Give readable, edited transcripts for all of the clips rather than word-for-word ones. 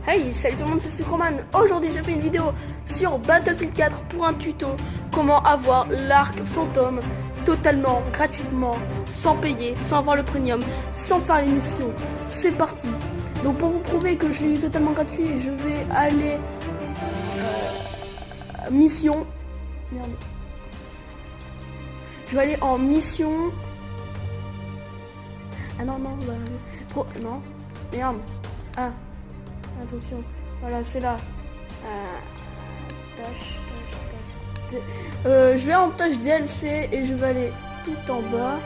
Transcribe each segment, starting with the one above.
Hey, salut tout le monde, c'est Sucroman. Aujourd'hui, j'ai fait une vidéo sur Battlefield 4 pour un tuto comment avoir l'arc fantôme totalement, gratuitement, sans payer, sans avoir le premium, sans faire les missions. C'est parti. Donc pour vous prouver que je l'ai eu totalement gratuit, je vais aller mission. Merde. Je vais aller en mission. Ah non non, non. Merde. Ah. Attention, voilà, c'est là. Je vais en tâche DLC et je vais aller tout en bas.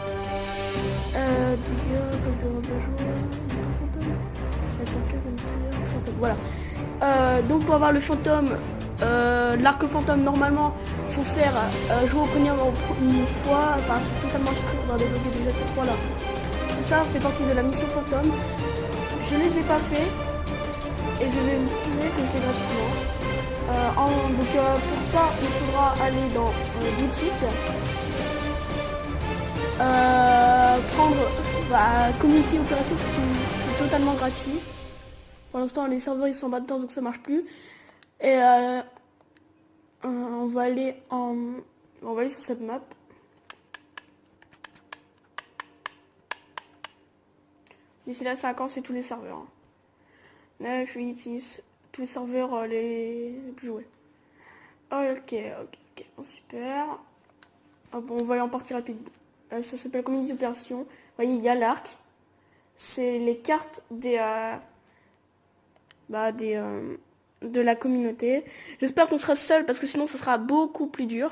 Voilà. Donc pour avoir le fantôme, l'arc fantôme, normalement, faut faire jouer au premium une fois. Enfin, c'est totalement secret, on va débloquer déjà cette fois-là. Tout ça fait partie de la mission fantôme. Je les ai pas fait. Et je vais vous prouver que je fais gratuitement. Pour ça, il faudra aller dans boutique, prendre Community Opération, c'est totalement gratuit. Pour l'instant, les serveurs ils sont en dedans, donc ça marche plus. Et on va aller sur cette map. D'ici là, 5 ans, c'est tous les serveurs. 9, 8, 6, tous les serveurs les plus joués. Ok, bon, super. Hop, on va aller en partie rapide. Ça s'appelle Community Opération. Vous voyez, il y a l'arc. C'est les cartes de la communauté. J'espère qu'on sera seul parce que sinon ça sera beaucoup plus dur.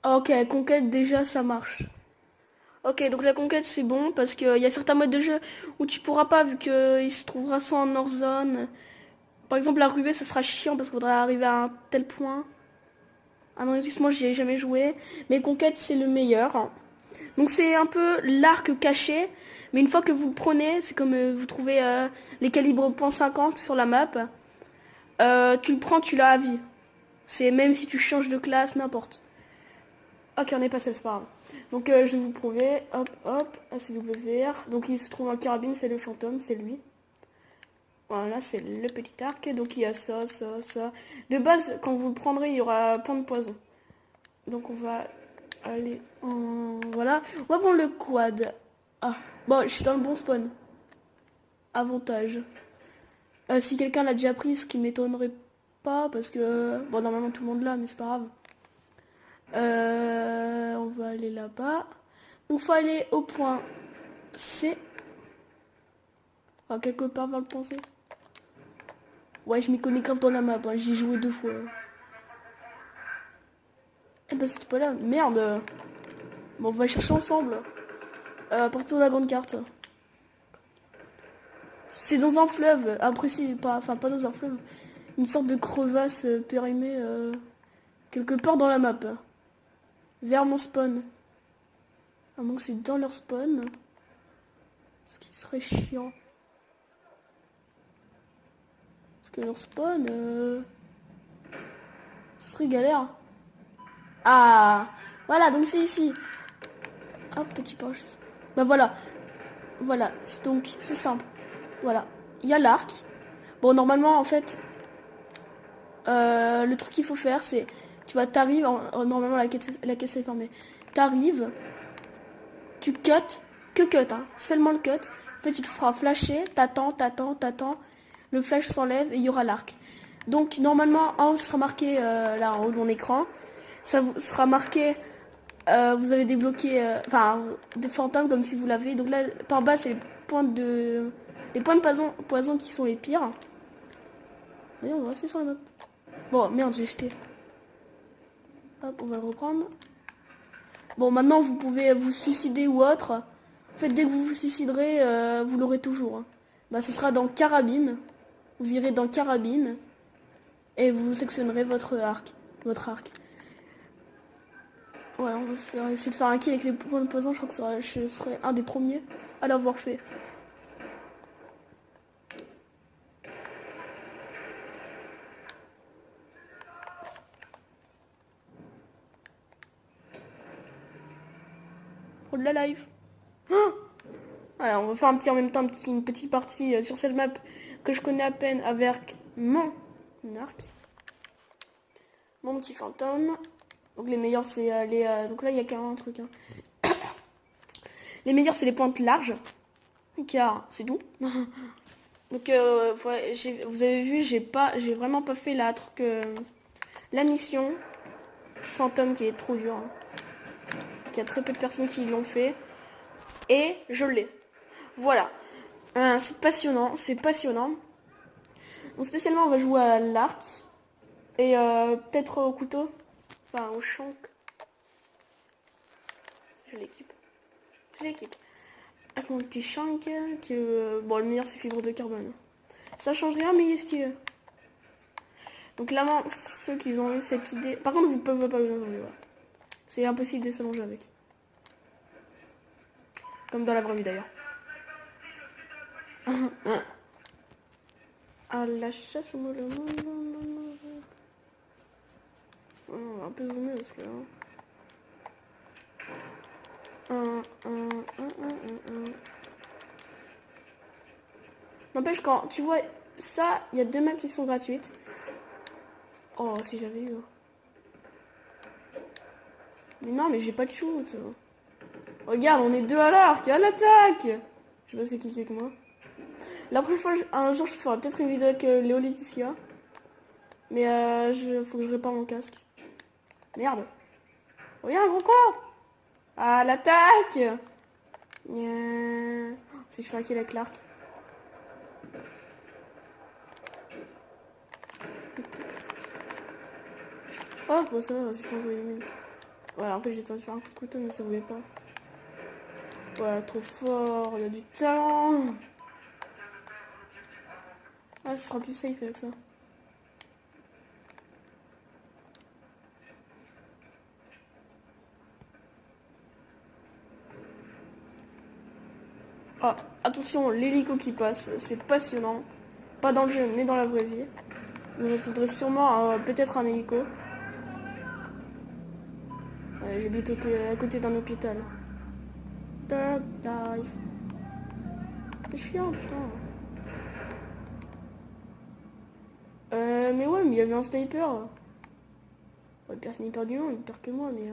Ok, conquête déjà ça marche. Ok, donc la conquête c'est bon parce qu'il y a certains modes de jeu où tu pourras pas vu qu'il se trouvera soit en hors zone. Par exemple la ruée ça sera chiant parce qu'il faudra arriver à un tel point. Ah non, moi j'y ai jamais joué. Mais conquête c'est le meilleur. Donc c'est un peu l'arc caché. Mais une fois que vous le prenez, c'est comme vous trouvez les calibres .50 sur la map. Tu le prends, tu l'as à vie. C'est même si tu changes de classe, n'importe. Ok, on est passé, c'est pas grave. Donc je vais vous prouver, hop, ACWR. Donc il se trouve en carabine, c'est le fantôme, c'est lui. Voilà, c'est le petit arc. Donc il y a ça. De base, quand vous le prendrez, il y aura point de poison. Donc on va aller en... Voilà. On va prendre le quad. Ah, bon, je suis dans le bon spawn. Avantage. Si quelqu'un l'a déjà pris, ce qui m'étonnerait pas, parce que... Bon, normalement tout le monde l'a, mais c'est pas grave. On va aller là-bas. Il faut aller au point C. Quelque part vers le point C. Ouais, je m'y connais grave dans la map. Hein. J'y ai joué 2 fois. Eh ben, c'était pas là. Merde. Bon, on va chercher ensemble. À partir de la grande carte. C'est dans un fleuve. Après, pas dans un fleuve. Une sorte de crevasse périmée quelque part dans la map. Vers mon spawn. À moins que c'est dans leur spawn. Ce qui serait chiant. Parce que leur spawn... ce serait galère. Ah, voilà, donc c'est ici. Hop, petit poche. Bah voilà. Voilà, donc c'est simple. Voilà. Il y a l'arc. Bon, normalement, en fait... le truc qu'il faut faire, c'est... T'arrives... Normalement, la caisse est fermée. T'arrives... Tu cut, hein, seulement le cut. En fait, tu te feras flasher, t'attends. Le flash s'enlève et il y aura l'arc. Donc, normalement, en haut, ce sera marqué, là, en haut de mon écran, ça vous sera marqué, vous avez débloqué, des fantômes comme si vous l'avez. Donc là, par bas, c'est les points de poison qui sont les pires. D'ailleurs, on va rester sur la map. Bon, merde, j'ai jeté. Hop, on va le reprendre. Bon, maintenant, vous pouvez vous suicider ou autre. En fait, dès que vous vous suiciderez, vous l'aurez toujours. Hein. Bah, ce sera dans carabine. Vous irez dans carabine. Et vous sectionnerez votre arc. Ouais, on va essayer de faire un kill avec les points de poison. Je crois que je serai un des premiers à l'avoir fait. Pour de la life. Oh, Voilà, on va faire en même temps une petite partie sur cette map que je connais à peine avec mon arc. Mon petit fantôme. Donc les meilleurs c'est donc là il y a carrément un truc. Hein. Les meilleurs c'est les pointes larges. Car c'est doux. Donc ouais, vous avez vu, j'ai vraiment pas fait la mission fantôme qui est trop dure. Hein. Il y a très peu de personnes qui l'ont fait. Et je l'ai. Voilà. C'est passionnant, c'est passionnant. Donc spécialement on va jouer à l'arc. Et peut-être au couteau. Enfin au shank. Je l'équipe. Je l'équipe. Avec mon petit shank. Bon le meilleur c'est fibre de carbone. Ça change rien mais il est stylé. Donc là, ceux qui ont eu cette idée... Par contre, vous ne pouvez pas vous allonger. Voilà. C'est impossible de s'allonger avec. Comme dans la vraie vie d'ailleurs. À la chasse au moule. On va un peu zoomer parce que là. N'empêche, quand tu vois ça, il y a 2 maps qui sont gratuites. Oh, si j'avais eu. Mais non, mais j'ai pas de shoot. Regarde, on est 2 à l'arc, à l'attaque. Je sais pas c'est qui est que moi. La prochaine fois, un jour, je ferai peut-être une vidéo avec Léo Laetitia. Mais faut que je répare mon casque. Merde. Regarde, gros con. À l'attaque. Si je fais un kill avec l'arc. Oh, bon, ça va, assistance volume. Voilà, en fait, j'ai tenté de faire un coup de couteau, mais ça voulait pas. Voilà, trop fort, il y a du talent. Ah, ce sera plus safe avec ça. Ah, attention, l'hélico qui passe, c'est passionnant. Pas dans le jeu, mais dans la vraie vie. Je voudrais sûrement peut-être un hélico. Ouais, j'habite à côté d'un hôpital. Dog life. C'est chiant, putain. Mais ouais, mais il y avait un sniper. Ouais, le pire sniper du monde, il pire que moi, mais...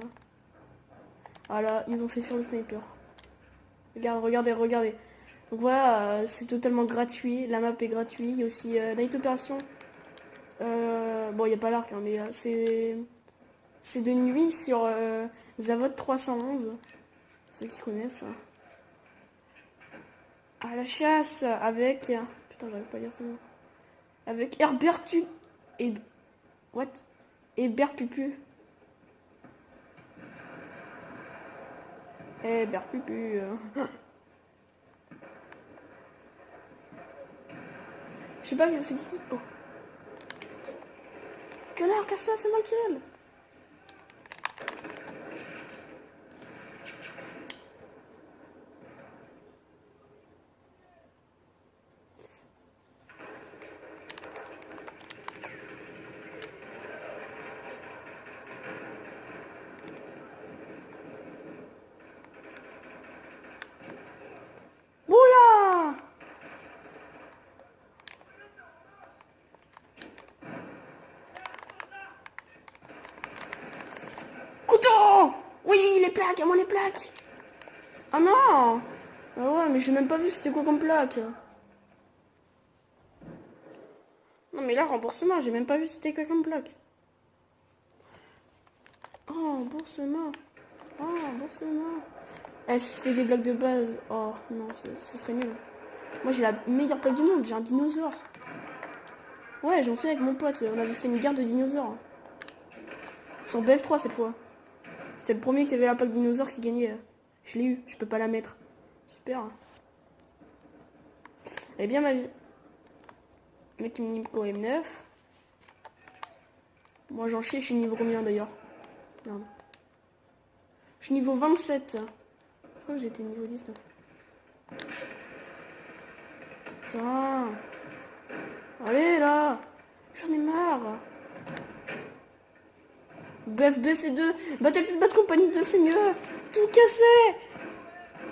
Ah là, ils ont fait sur le sniper. Regardez. Donc voilà, c'est totalement gratuit. La map est gratuite. Il y a aussi Night Operation. Bon, il n'y a pas l'arc, hein, mais c'est de nuit sur Zavod 311. Ceux qui connaissent. Hein. À la chasse avec... Putain, j'arrive pas à lire son nom. Avec Herbertu et... What? Herberpupu. Herberpupu. Je sais pas, c'est qui? Oh. Connard, casse-toi, c'est moi qui aime. Bouya! Couteau! Oui, les plaques, à moi les plaques! Ah non! Ah ouais, mais j'ai même pas vu c'était quoi comme plaque. Non mais là, remboursement, j'ai même pas vu c'était quoi comme plaque. Oh, remboursement. Oh, remboursement. Eh, si c'était des blagues de base. Oh, non, ce serait nul. Moi, j'ai la meilleure plaque du monde, j'ai un dinosaure. Ouais, j'en suis avec mon pote, on avait fait une guerre de dinosaures. Sur BF3 cette fois. C'était le premier qui avait la plaque dinosaure qui gagnait. Je l'ai eu, je peux pas la mettre. Super. Elle est bien ma vie. Mec, il me dit quoi, M9. Moi j'en chie, je suis niveau combien d'ailleurs? Merde. Je suis niveau 27. Je crois que j'étais niveau 19. Putain. Allez là. J'en ai marre. BFBC2. Battlefield Bad Company 2, c'est mieux. Tout cassé.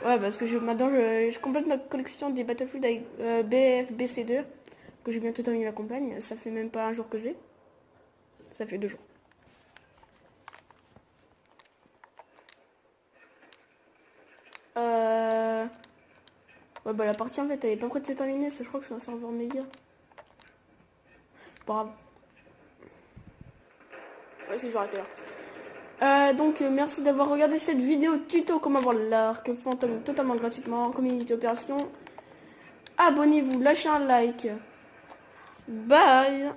Ouais, parce que maintenant je complète ma collection des Battlefield avec BFBC2, que j'ai bientôt terminé la campagne. Ça fait même pas un jour que je l'ai. Ça fait 2 jours. Ouais, bah la partie en fait elle est pas près de se terminer, ça, je crois que c'est un serveur méga. Pas grave. Ouais, si je vais arrêter là. Donc merci d'avoir regardé cette vidéo tuto comment avoir l'arc fantôme totalement gratuitement, community opération. Abonnez-vous, lâchez un like. Bye.